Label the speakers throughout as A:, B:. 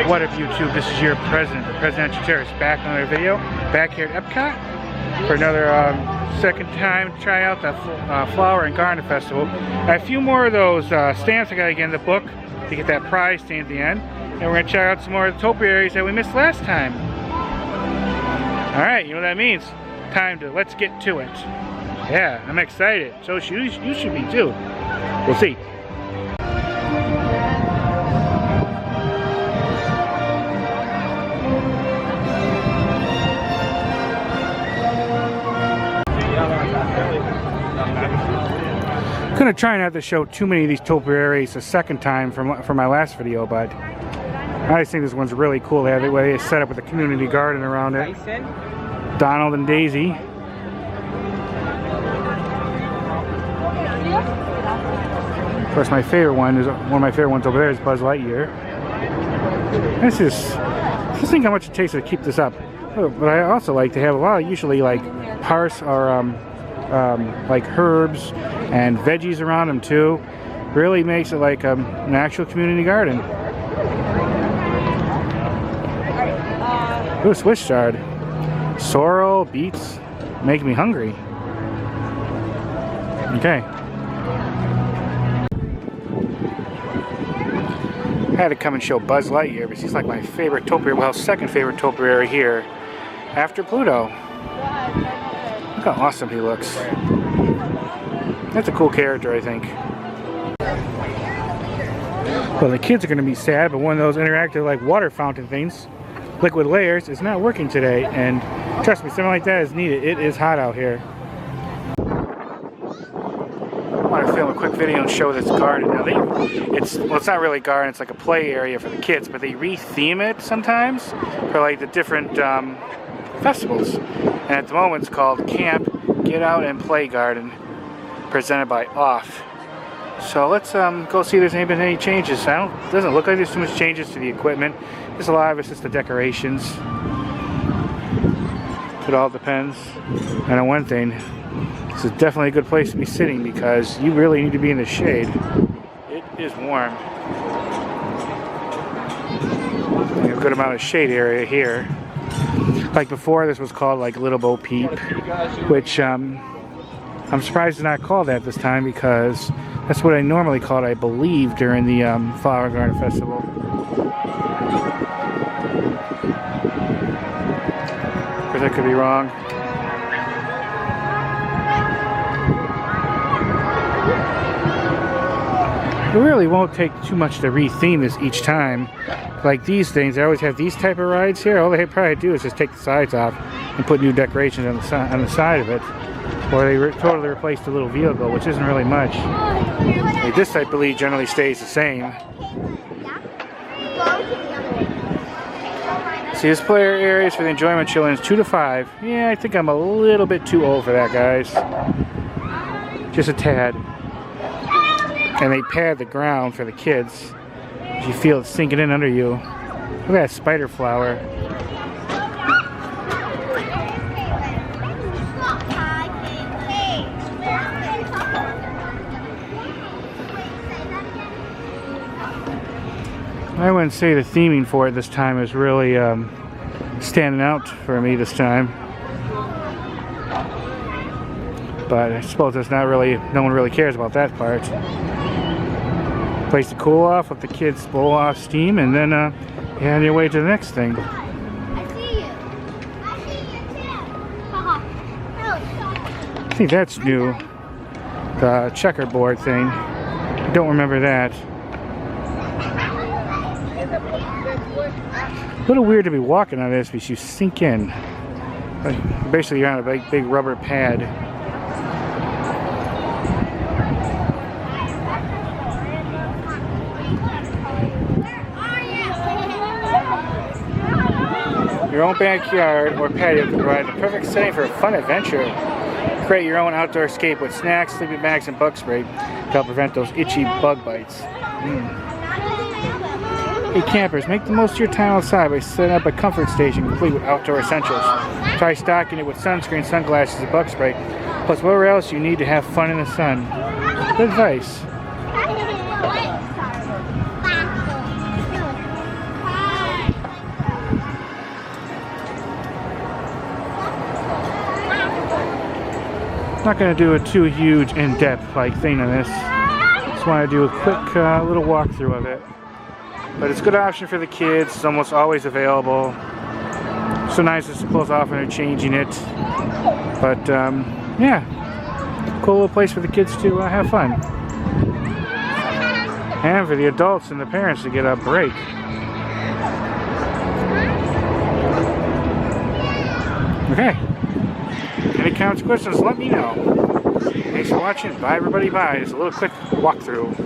A: What up, YouTube? This is your president, the presidential tourist, back on another video, back here at Epcot for another second time to try out the Flower and Garden Festival. A few more of those stamps I gotta get in the book to get that prize stamp at the end, and we're gonna check out some more of the topiaries that we missed last time. All right, you know what that means? Time to let's get to it. Yeah, I'm excited. So you should be too. We'll see. I'm gonna try not to show too many of these topiaries a second time for my last video, but I just think this one's really cool. They have the way it's set up with a community garden around it. Donald and Daisy. Of course, my favorite one is one of my favorite ones over there is Buzz Lightyear. Just think how much it takes to keep this up. But I also like to have a lot of usually like parse or like herbs and veggies around them too. Really makes it like an actual community garden. Ooh, Swiss chard. Sorrel, beets, make me hungry. Okay. I had to come and show Buzz Lightyear because he's like my favorite topiary, well, second favorite topiary here after Pluto. Look how awesome he looks. That's a cool character, I think. Well, the kids are going to be sad, but one of those interactive like water fountain things, liquid layers, is not working today, and trust me, something like that is needed. It is hot out here. I want to film a quick video and show this garden. Now it's not really a garden, it's like a play area for the kids, but they re-theme it sometimes for like the different festivals. And at the moment it's called Camp Get Out and Play Garden, presented by Off. So let's go see if there's been any changes. It doesn't look like there's too much changes to the equipment. There's a lot of it's just the decorations. It all depends. And on one thing, this is definitely a good place to be sitting because you really need to be in the shade. It is warm. A good amount of shade area here. Like before, this was called like Little Bo Peep, which I'm surprised it's not called that this time because that's what I normally call it, I believe, during the Flower Garden Festival. Of course, I could be wrong. It really won't take too much to re-theme this each time. Like these things, I always have these type of rides here. All they probably do is just take the sides off and put new decorations on the side of it. Or they totally replace the little vehicle, which isn't really much. Like this, I believe, generally stays the same. See, this player areas for the enjoyment children is 2 to 5. Yeah, I think I'm a little bit too old for that, guys. Just a tad. And they pad the ground for the kids. You feel it sinking in under you. Look at that spider flower. I wouldn't say the theming for it this time is really standing out for me this time. But I suppose that's not really, no one really cares about that part. Place to cool off, let the kids blow off steam, and then you're on your way to the next thing. I think that's new. The checkerboard thing. I don't remember that. A little weird to be walking on this because you sink in. Like, basically you're on a big rubber pad. Your own backyard or patio can provide the perfect setting for a fun adventure. Create your own outdoor escape with snacks, sleeping bags, and bug spray to help prevent those itchy bug bites. Hey campers, make the most of your time outside by setting up a comfort station complete with outdoor essentials. Try stocking it with sunscreen, sunglasses, and bug spray, plus whatever else you need to have fun in the sun. Good advice. Not going to do a too huge in-depth like thing on this. Just want to do a quick little walkthrough of it. But it's a good option for the kids. It's almost always available. So nice just to close off when they're changing it. But yeah, cool little place for the kids to have fun. And for the adults and the parents to get a break. Okay. Any comments, questions, let me know. Thanks for watching. Bye everybody, bye. It's a little quick walkthrough.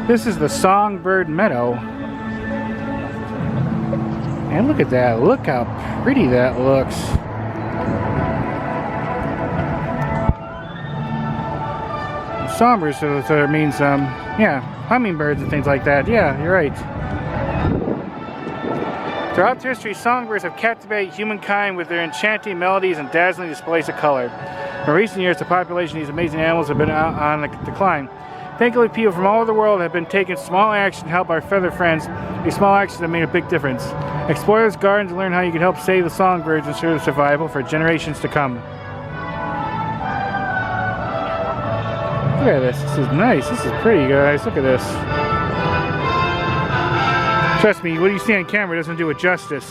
A: This is the Songbird Meadow. And look at that. Look how pretty that looks. Songbirds, so it means, yeah, hummingbirds and things like that. Yeah, you're right. Throughout history, songbirds have captivated humankind with their enchanting melodies and dazzling displays of color. In recent years, the population of these amazing animals have been on the decline. Thankfully, people from all over the world have been taking small action to help our feathered friends. These small actions have made a big difference. Explore this garden to learn how you can help save the songbirds and ensure their survival for generations to come. Look at this. This is nice. This is pretty, guys. Look at this. Trust me, what you see on camera doesn't do it justice.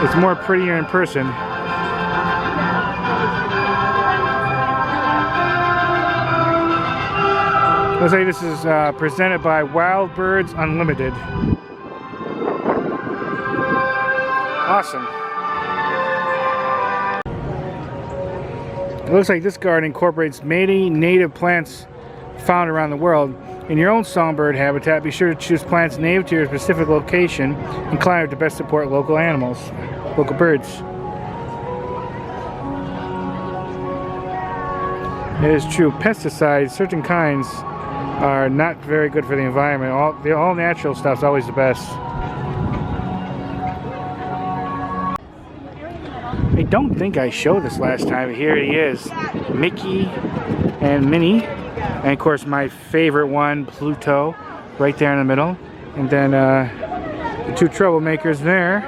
A: It's more prettier in person. Looks like this is presented by Wild Birds Unlimited. Awesome. It looks like this garden incorporates many native plants found around the world. In your own songbird habitat, be sure to choose plants native to your specific location and climate to best support local animals, local birds. It is true, pesticides, certain kinds, are not very good for the environment. All natural stuff is always the best. I don't think I showed this last time, but here he is. Mickey and Minnie. And of course my favorite one, Pluto, right there in the middle. And then the two troublemakers there.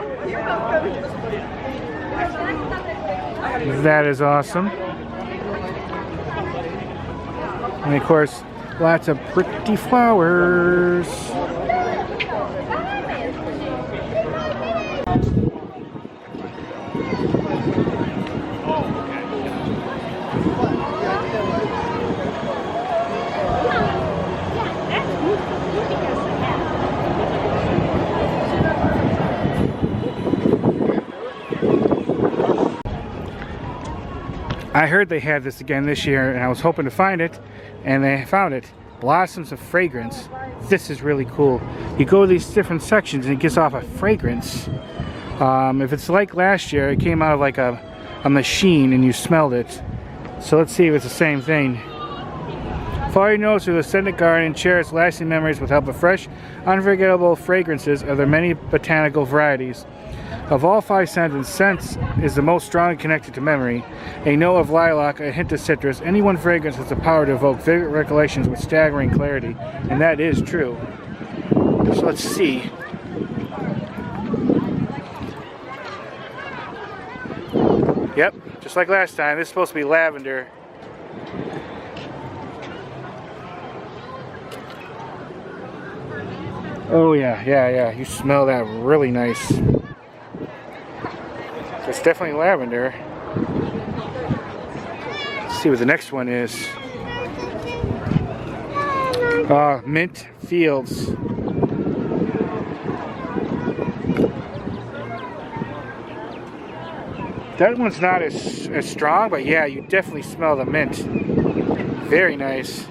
A: That is awesome. And of course, lots of pretty flowers. I heard they had this again this year, and I was hoping to find it, and they found it. Blossoms of Fragrance. This is really cool. You go to these different sections and it gives off a fragrance. If it's like last year, it came out of like a machine and you smelled it. So let's see if it's the same thing. Follow your nose through the scented garden and cherish lasting memories with help of fresh, unforgettable fragrances of their many botanical varieties. Of all 5 scents, scent is the most strongly connected to memory. A note of lilac, a hint of citrus. Any one fragrance has the power to evoke vivid recollections with staggering clarity. And that is true. So let's see. Yep, just like last time. This is supposed to be lavender. Oh yeah. You smell that really nice. It's definitely lavender. Let's see what the next one is. Mint Fields. That one's not as strong, but yeah, you definitely smell the mint. Very nice.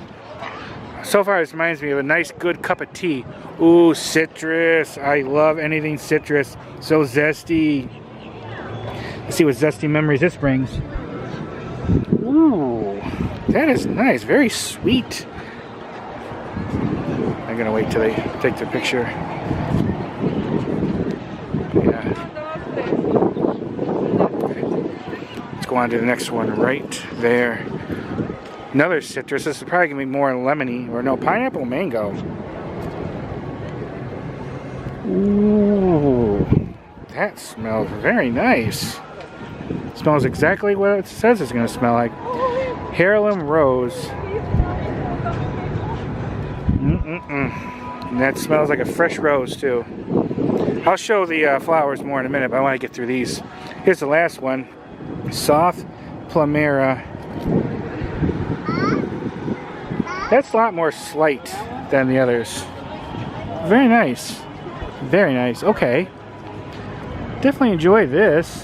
A: So far, this reminds me of a nice, good cup of tea. Ooh, citrus. I love anything citrus. So zesty. Let's see what zesty memories this brings. Ooh, that is nice. Very sweet. I'm gonna wait till they take the picture. Yeah. Okay. Let's go on to the next one right there. Another citrus. This is probably gonna be more lemony, or no, pineapple mango. Ooh. that smells very nice. It smells exactly what it says it's going to smell like. Heirloom rose. And that smells like a fresh rose too. I'll show the flowers more in a minute, but I want to get through these. Here's the last one. Soft Plumera. That's a lot more slight than the others. Very nice. Very nice. Okay. Definitely enjoy this.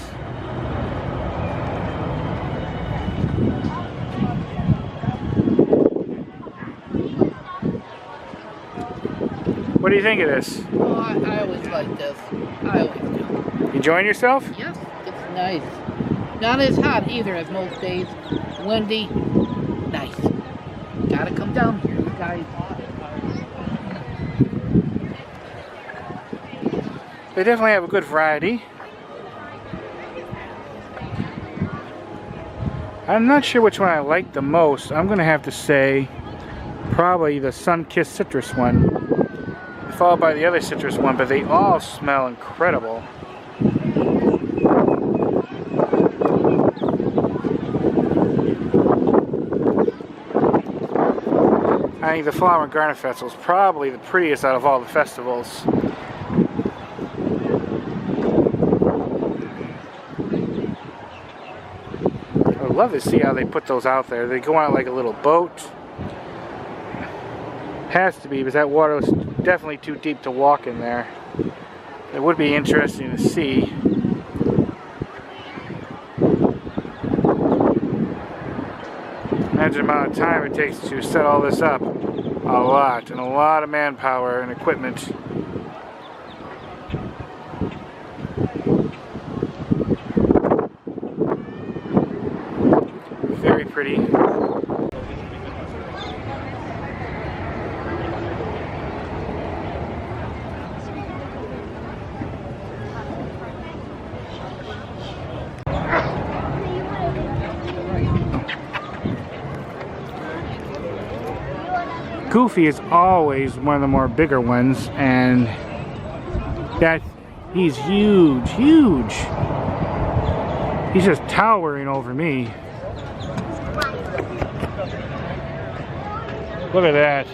A: What do you think of this?
B: Oh, I always like this. I always do.
A: Enjoying yourself?
B: Yes, it's nice. Not as hot either as most days. Windy. Nice. Gotta come down here, guys.
A: They definitely have a good variety. I'm not sure which one I like the most. I'm gonna have to say probably the Sun-Kissed Citrus one, followed by the other citrus one, but they all smell incredible. I think the Flower and Garden Festival is probably the prettiest out of all the festivals. I would love to see how they put those out there. They go out like a little boat. Has to be, because that water was definitely too deep to walk in there. It would be interesting to see. Imagine the amount of time it takes to set all this up. A lot, and a lot of manpower and equipment. Very pretty. Goofy is always one of the more bigger ones, and that he's huge, huge. He's just towering over me. Look at that.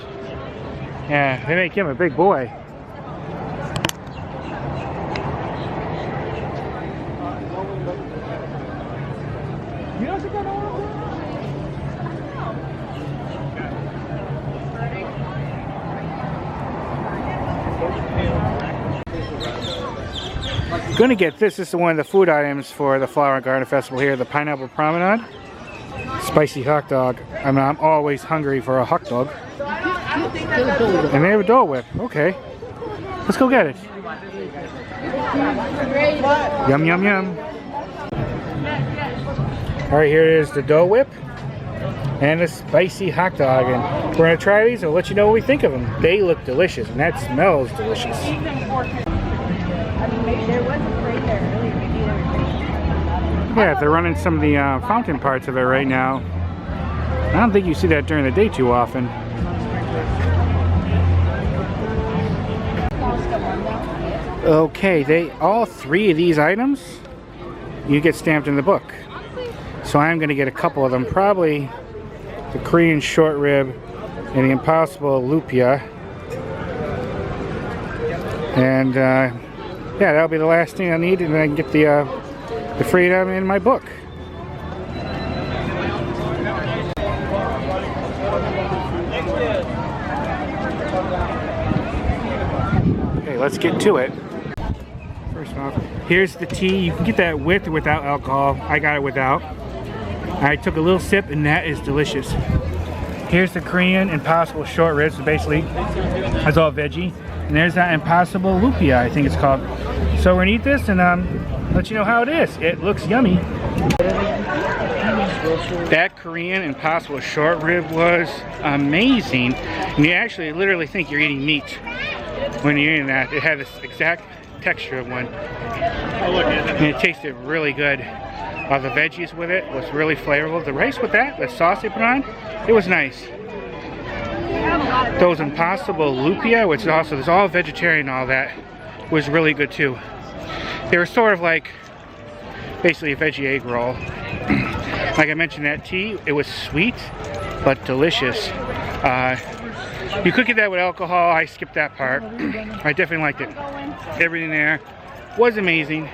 A: Yeah, they make him a big boy. Gonna get this. This is one of the food items for the Flower and Garden Festival here, the Pineapple Promenade. Spicy hot dog. I mean, I'm always hungry for a hot dog. And they have a Dole Whip. Okay. Let's go get it. Yum, yum, yum. Alright, here is the Dole Whip and a spicy hot dog. And we're gonna try these and we'll let you know what we think of them. They look delicious, and that smells delicious. Yeah, they're running some of the fountain parts of it right now. I don't think you see that during the day too often. Okay, all three of these items you get stamped in the book. So I'm going to get a couple of them, probably the Korean short rib and the Impossible Lupia. And yeah, that'll be the last thing I need, and then I can get the freedom in my book. Okay, let's get to it. First off, here's the tea. You can get that with or without alcohol. I got it without. I took a little sip, and that is delicious. Here's the Korean Impossible short ribs. So basically, it's all veggie. And there's that Impossible Lupia, I think it's called. So we're gonna eat this and let you know how it is. It looks yummy. That Korean Impossible short rib was amazing. And you actually literally think you're eating meat when you're eating that. It had this exact texture of one. And it tasted really good. The veggies with it was really flavorful. The rice with that, the sauce they put on, it was nice. Those Impossible Lupia, which is also, there's all vegetarian and all that, was really good too. They were sort of like basically a veggie egg roll. Like I mentioned, that tea, it was sweet but delicious. You could get that with alcohol. I skipped that part. I definitely liked it. Everything there was amazing.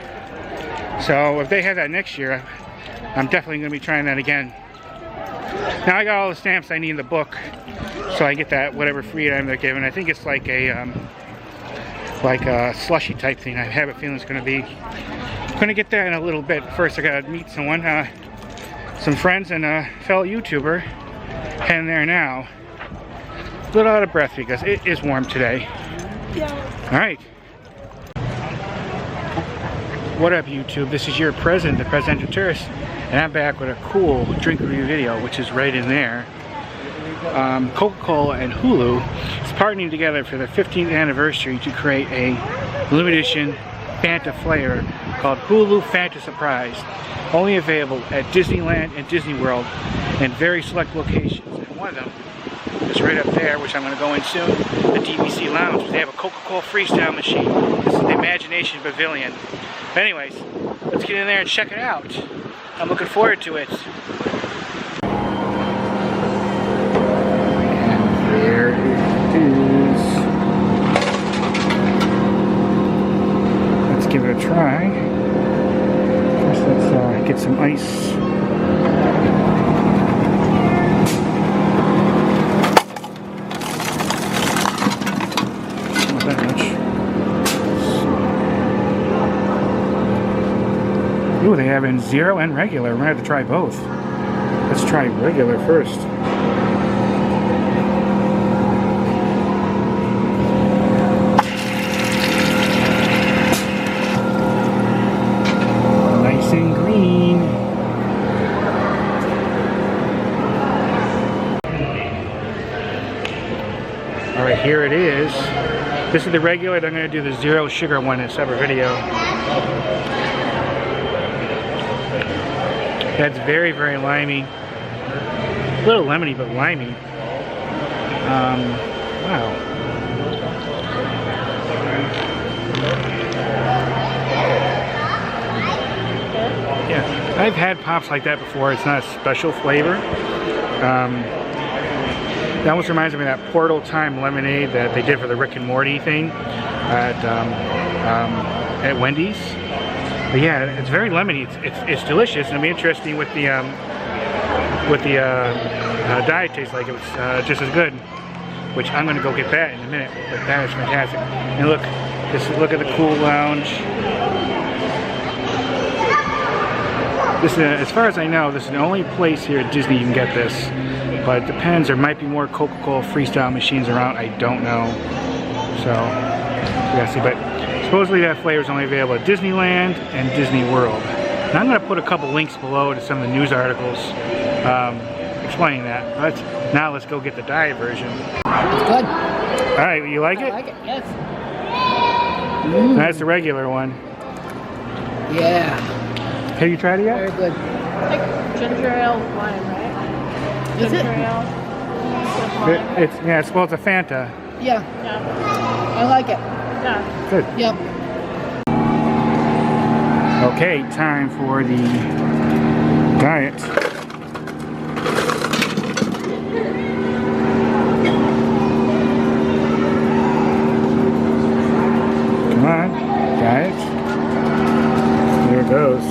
A: So if they have that next year, I'm definitely going to be trying that again. Now I got all the stamps I need in the book, so I get that whatever free item they're giving. I think it's like a slushy type thing. I have a feeling it's going to be. I'm going to get that in a little bit. First, I got to meet someone, some friends, and a fellow YouTuber. Heading there now. A little out of breath because it is warm today. All right. What up, YouTube? This is your president, the Presidential Tourist, and I'm back with a cool drink review video, which is right in there. Coca-Cola and Hulu is partnering together for the 15th anniversary to create a limited edition Fanta flavor called Hulu Fanta Surprise, only available at Disneyland and Disney World in very select locations. And one of them is right up there, which I'm going to go in soon, the DVC Lounge. They have a Coca-Cola freestyle machine. This is the Imagination Pavilion. But anyways, let's get in there and check it out. I'm looking forward to it. And there it is. Let's give it a try. First, let's get some ice. Not that much. Ooh, they have in zero and regular. We're gonna have to try both. Let's try regular first. Nice and green. All right, here it is. This is the regular. I'm gonna do the zero sugar one in a separate video. That's very, very limey. A little lemony, but limey. Wow. Yeah, I've had pops like that before. It's not a special flavor. That almost reminds me of that Portal Time lemonade that they did for the Rick and Morty thing at Wendy's. But yeah, it's very lemony. It's delicious, and it'll be interesting with the diet taste like it was just as good. Which I'm gonna go get that in a minute. But that is fantastic. And look, look at the cool lounge. This is, as far as I know, this is the only place here at Disney you can get this. But it depends. There might be more Coca-Cola freestyle machines around. I don't know. So we gotta see. But supposedly that flavor is only available at Disneyland and Disney World. And I'm going to put a couple links below to some of the news articles explaining that. Now let's go get the diet version.
B: It's good.
A: All right, you like it?
B: I like it, yes.
A: That's the regular one.
B: Yeah.
A: Have you tried it yet?
B: Very good.
C: Like ginger ale lime, right?
B: Is it?
C: Ginger ale.
A: It's well, it's a Fanta.
B: Yeah.
C: Yeah.
B: I like it.
C: Yeah.
A: Good.
B: Yep.
A: Okay, time for the diet. Come on, diet. Here it goes.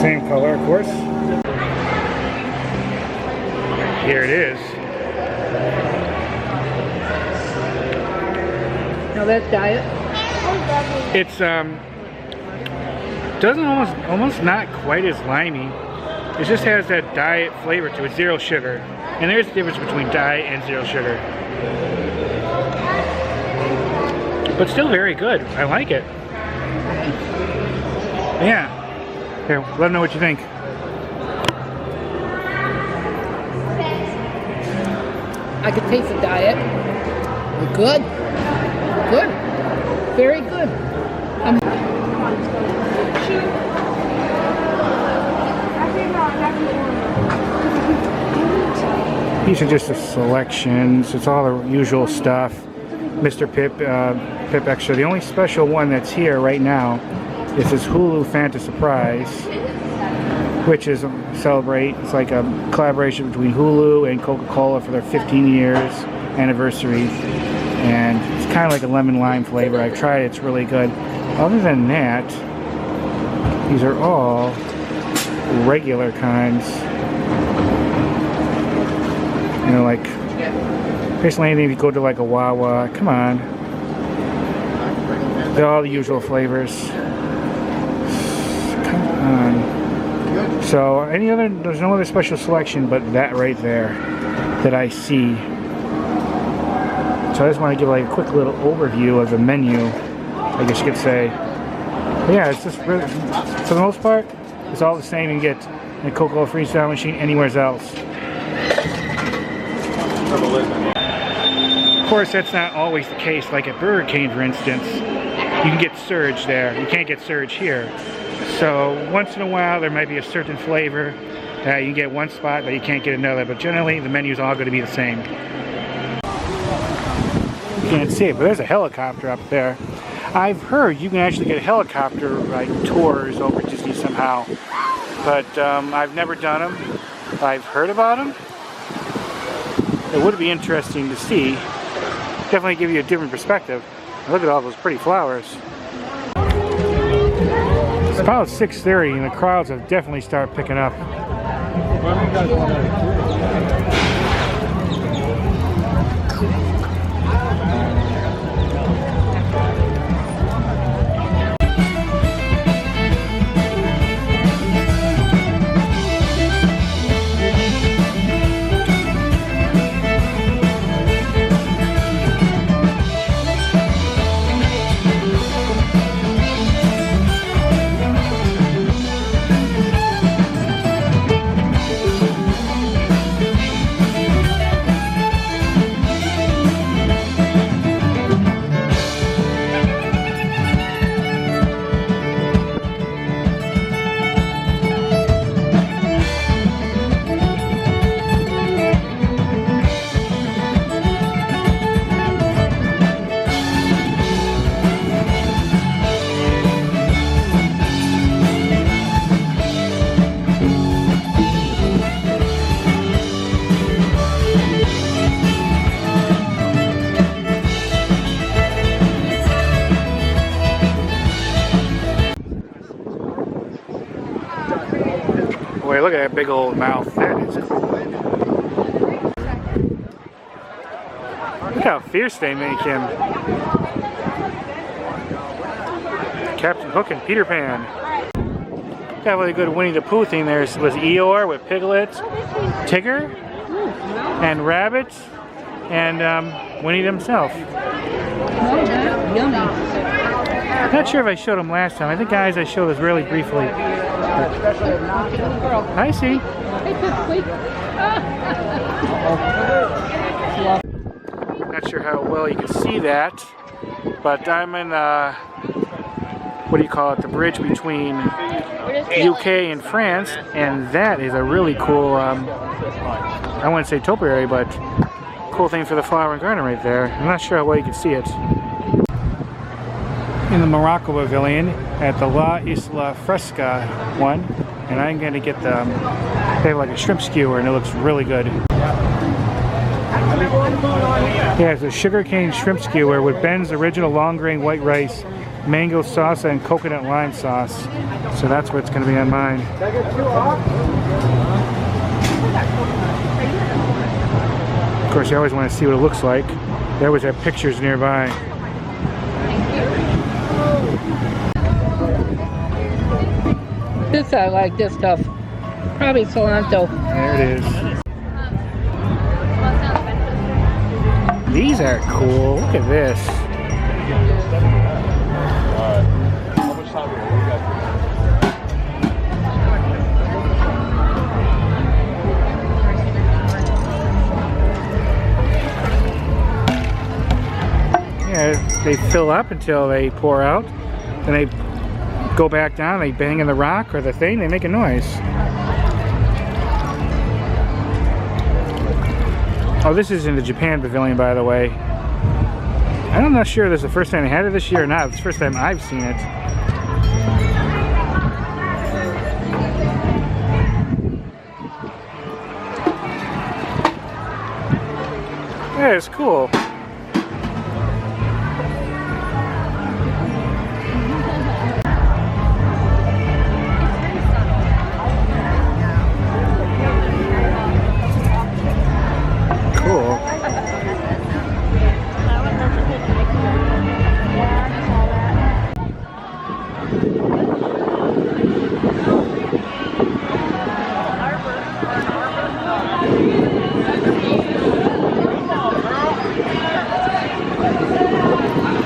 A: Same color, of course. Here it is.
B: Now that's diet.
A: It's doesn't almost not quite as limey. It just has that diet flavor to it, zero sugar. And there's the difference between diet and zero sugar. But still very good. I like it. Yeah. Here, let them know what you think.
B: I could taste the diet. Good. Good. Very good.
A: These are just the selections. It's all the usual stuff. Mr. Pip Extra. The only special one that's here right now is this Hulu Fanta Surprise, which is celebrate. It's like a collaboration between Hulu and Coca-Cola for their 15 years anniversary, and it's kind of like a lemon lime flavor. I've tried it, it's really good. Other than that, these are all regular kinds. You know, like basically anything if you go to like a Wawa, come on. They're all the usual flavors. Come on. So there's no other special selection but that right there that I see. So I just want to give like a quick little overview of the menu, I guess you could say. But yeah, it's just really, for the most part, it's all the same. You can get a Coca-Cola freestyle machine anywhere else. Of course, that's not always the case. Like at Burger King, for instance, you can get Surge there. You can't get Surge here. So once in a while, there might be a certain flavor that you can get one spot, but you can't get another. But generally, the menu is all going to be the same. You can't see it, but there's a helicopter up there. I've heard you can actually get helicopter like tours over Disney somehow, but I've never done them. I've heard about them. It would be interesting to see. Definitely give you a different perspective. Look at all those pretty flowers. It's about 6:30 and the crowds have definitely started picking up. Boy, look at that big old mouth. That is cool. Look how fierce they make him. Captain Hook and Peter Pan. Got a really good Winnie the Pooh thing there. Was Eeyore with piglets, Tigger, and rabbits, and Winnie himself.
B: Yummy.
A: Not sure if I showed them last time. I think, guys, I showed this really briefly. I see. Not sure how well you can see that, but I'm in what do you call it? The bridge between UK and France, and that is a really cool. I wouldn't say topiary, but cool thing for the flower and garden right there. I'm not sure how well you can see it. In the Morocco Pavilion at the La Isla Fresca one, and I'm going to get the, they have like a shrimp skewer and it looks really good. Yeah, it's a sugarcane shrimp skewer with Ben's original long grain white rice, mango salsa, and coconut lime sauce. So that's what's going to be on mine. Of course, you always want to see what it looks like. They always have pictures nearby.
B: This I like, this stuff. Probably cilantro.
A: There it is. These are cool. Look at this. Yeah, they fill up until they pour out. Then they go back down, they bang in the rock or the thing, they make a noise. Oh, this is in the Japan Pavilion, by the way. I'm not sure this is the first time they had it this year or not. It's the first time I've seen it. Yeah, it's cool.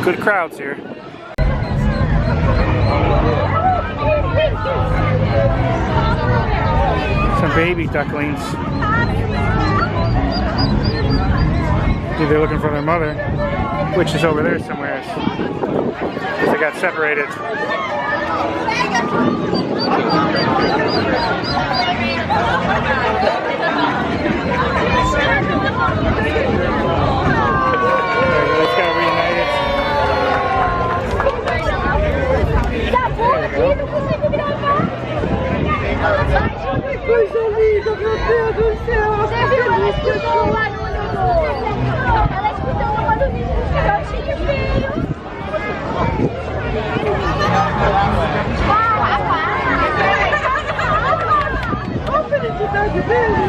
A: Good crowds here. Some baby ducklings. Maybe they're looking for their mother, which is over there somewhere. They got separated. Let's get reunited.
D: Coisa linda, meu Deus do céu! Você viu? Ela escutou lá no... Ela escutou uma do vídeo dos filhotinhos, filho! Olha a felicidade dele!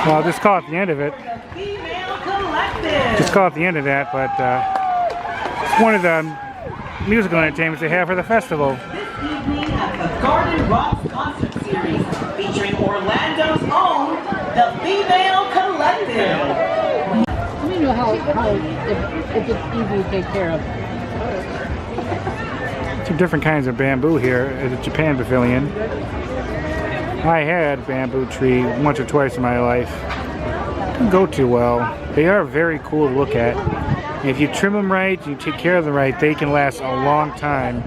A: Well, I'll just call it the end of it. Just call it the end of that, but it's one of the musical entertainments they have for the festival.
E: This evening at the Garden Rocks Concert Series, featuring Orlando's own, the Female Collective.
B: Let me know how if it's easy to take care of.
A: Two different kinds of bamboo here at the Japan Pavilion. I had a bamboo tree once or twice in my life. Didn't go too well. They are very cool to look at. If you trim them right, you take care of them right, they can last a long time.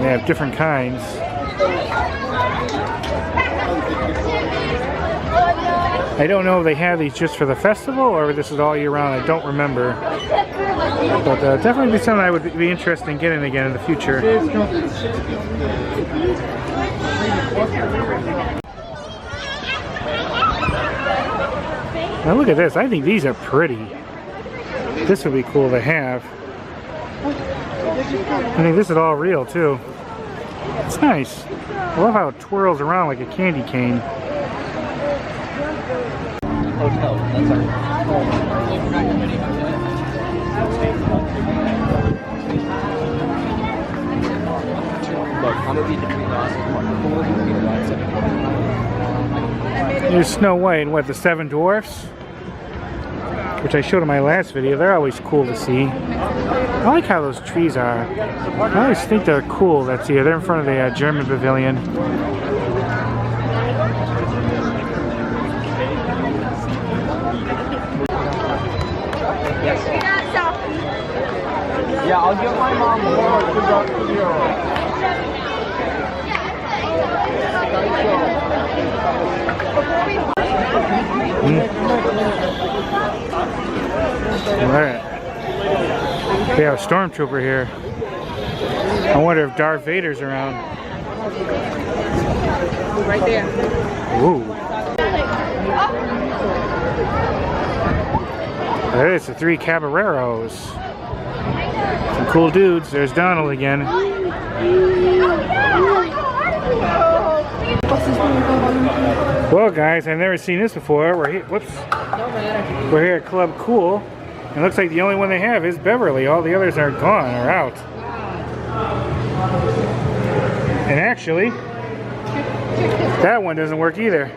A: They have different kinds. I don't know if they have these just for the festival or if this is all year round. I don't remember. But definitely be something I would be interested in getting again in the future. Now look at this. I think these are pretty. This would be cool to have. I think this is all real too. It's nice. I love how it twirls around like a candy cane.
F: Hotel, that's our Look, I'm gonna be between us and
A: There's Snow White and what, the Seven Dwarfs? Which I showed in my last video. They're always cool to see. I like how those trees are. I always think they're cool. That's here. They're in front of the German Pavilion.
F: Yeah, I'll get my mom more to go to
A: Alright. We have a stormtrooper here. I wonder if Darth Vader's around.
C: Right there.
A: Ooh. There is the 3 caballeros. Some cool dudes. There's Donald again. Well, guys, I've never seen this before. We're here. Whoops.
B: Don't matter.
A: We're here at Club Cool. It looks like the only one they have is Beverly. All the others are gone or out. And actually, that one doesn't work either.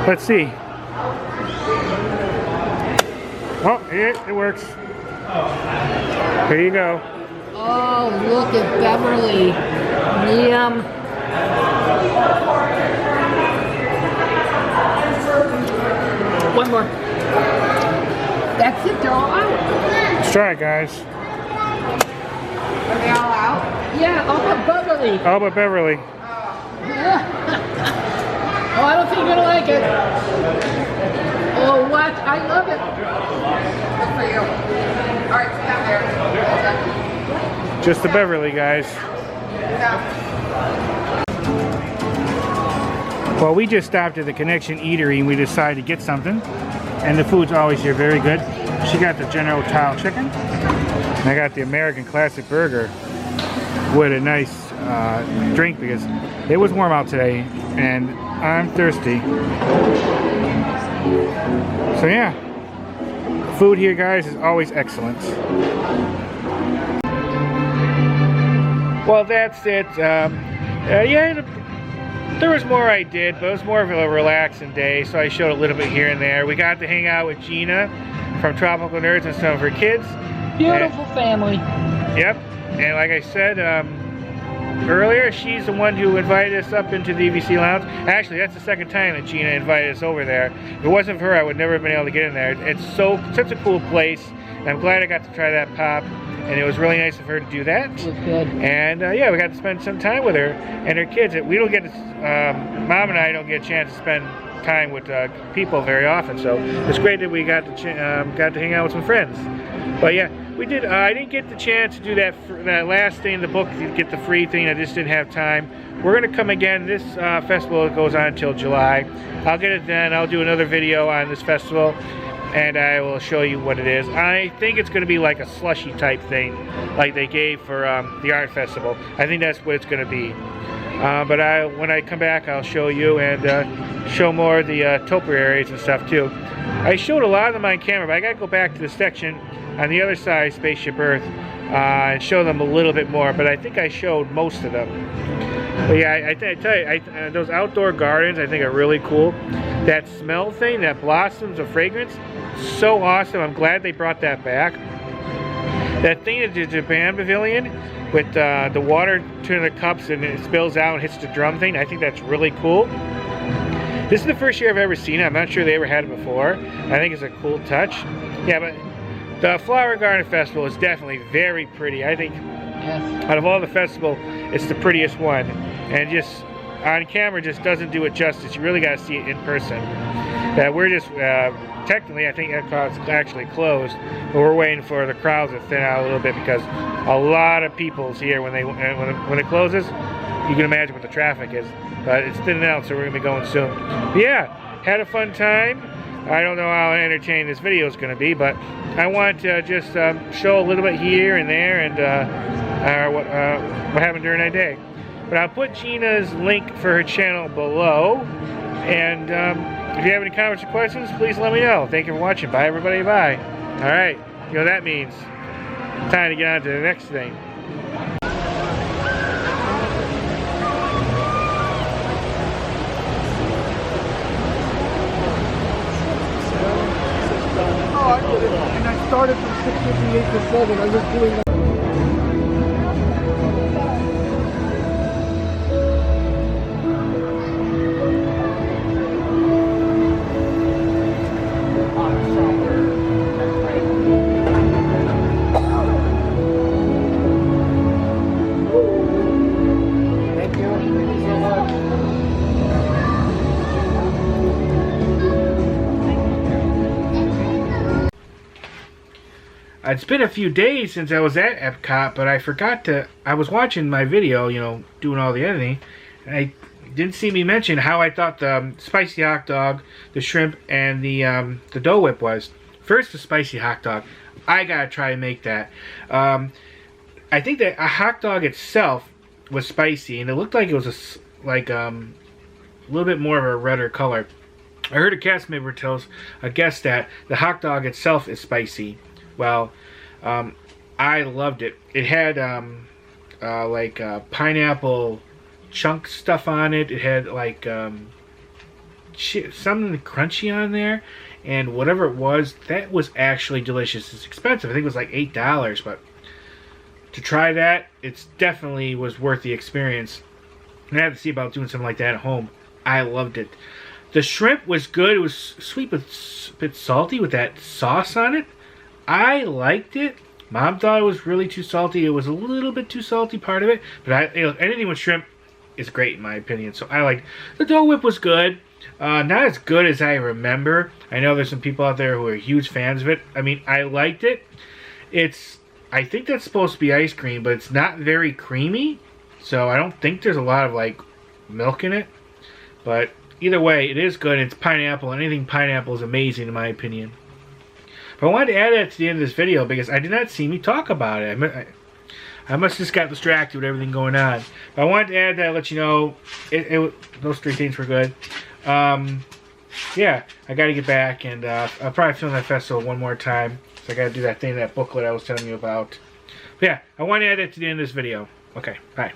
A: Let's see. Oh, it works. Here you go.
B: Oh, look at Beverly. Yum. One more. That's it, they're all out.
A: Let's try it, guys.
B: Are they all out? Yeah, all but Beverly.
A: All but Beverly.
B: Oh, I don't think you're gonna like it. Oh, what? I love it. Good for you. All right, stand there.
A: Just the Beverly, guys. Well, we just stopped at the Connection Eatery and we decided to get something. And the food's always here very good. She got the General Tao chicken. And I got the American Classic Burger with a nice drink because it was warm out today and I'm thirsty. So yeah, food here, guys, is always excellent. Well, that's it. Yeah, there was more I did, but it was more of a relaxing day, so I showed a little bit here and there. We got to hang out with Gina from Tropical Nerds and some of her kids.
B: Beautiful family.
A: Yep, and like I said earlier, she's the one who invited us up into the DVC Lounge. Actually, that's the second time that Gina invited us over there. If it wasn't for her, I would never have been able to get in there. It's such a cool place, and I'm glad I got to try that pop. And it was really nice of her to do that.
B: It was good.
A: And yeah, we got to spend some time with her and her kids. We don't get to, Mom and I don't get a chance to spend time with people very often. So it's great that we got to hang out with some friends. But yeah, we did. I didn't get the chance to do that last thing in the book, to get the free thing. I just didn't have time. We're gonna come again. This festival goes on until July. I'll get it then. I'll do another video on this festival. And I will show you what it is. I think it's going to be like a slushy type thing, like they gave for the art festival. I think that's what it's going to be. But when I come back, I'll show you and show more of the Topiaries and stuff too. I showed a lot of them on camera, but I got to go back to the section on the other side, Spaceship Earth, and show them a little bit more. But I think I showed most of them. But yeah, I tell you, those outdoor gardens I think are really cool. That smell thing, that blossoms of fragrance, so awesome. I'm glad they brought that back. That thing at the Japan Pavilion with the water to the cups and it spills out and hits the drum thing, I think that's really cool. This is the first year I've ever seen it. I'm not sure they ever had it before. I think it's a cool touch. Yeah, but the Flower Garden Festival is definitely very pretty. I think out of all the festival, it's the prettiest one. And just on camera just doesn't do it justice. You really got to see it in person. We're just technically, I think Epcot's actually closed, but we're waiting for the crowds to thin out a little bit because a lot of people's here when it closes. You can imagine what the traffic is, but it's thinning out, so we're gonna be going soon. But yeah, had a fun time. I don't know how entertaining this video is going to be, but I want to just show a little bit here and there and what happened during that day. But I'll put Gina's link for her channel below. And if you have any comments or questions, please let me know. Thank you for watching. Bye, everybody. Bye. All right. You know what that means. Time to get on to the next thing.
F: Oh, I did it. And I started from 6:58 to 7. I was doing that.
A: It's been a few days since I was at Epcot, but I forgot to, I was watching my video, you know, doing all the editing, and I didn't see me mention how I thought the spicy hot dog, the shrimp, and the Dole Whip was. First, the spicy hot dog. I gotta try and make that. I think that a hot dog itself was spicy, and it looked like it was a little bit more of a redder color. I heard a cast member tell a guest that the hot dog itself is spicy. Well, I loved it. It had pineapple chunk stuff on it. It had like something crunchy on there, and whatever it was, that was actually delicious. It's expensive. I think it was like $8, but to try that, it definitely was worth the experience. And I had to see about doing something like that at home. I loved it. The shrimp was good. It was sweet but a bit salty with that sauce on it. I liked it. Mom thought it was really too salty. It was a little bit too salty, part of it. But anything with shrimp is great in my opinion. So I liked the Dole Whip was good. Not as good as I remember. I know there's some people out there who are huge fans of it. I mean, I liked it. I think that's supposed to be ice cream, but it's not very creamy. So I don't think there's a lot of like milk in it. But either way, it is good. It's pineapple. Anything pineapple is amazing in my opinion. But I wanted to add that to the end of this video because I did not see me talk about it. I must have just got distracted with everything going on. But I wanted to add that, let you know, those three things were good. Yeah, I got to get back, and I'll probably film that festival one more time. So I got to do that thing, that booklet I was telling you about. But yeah, I want to add that to the end of this video. Okay, bye.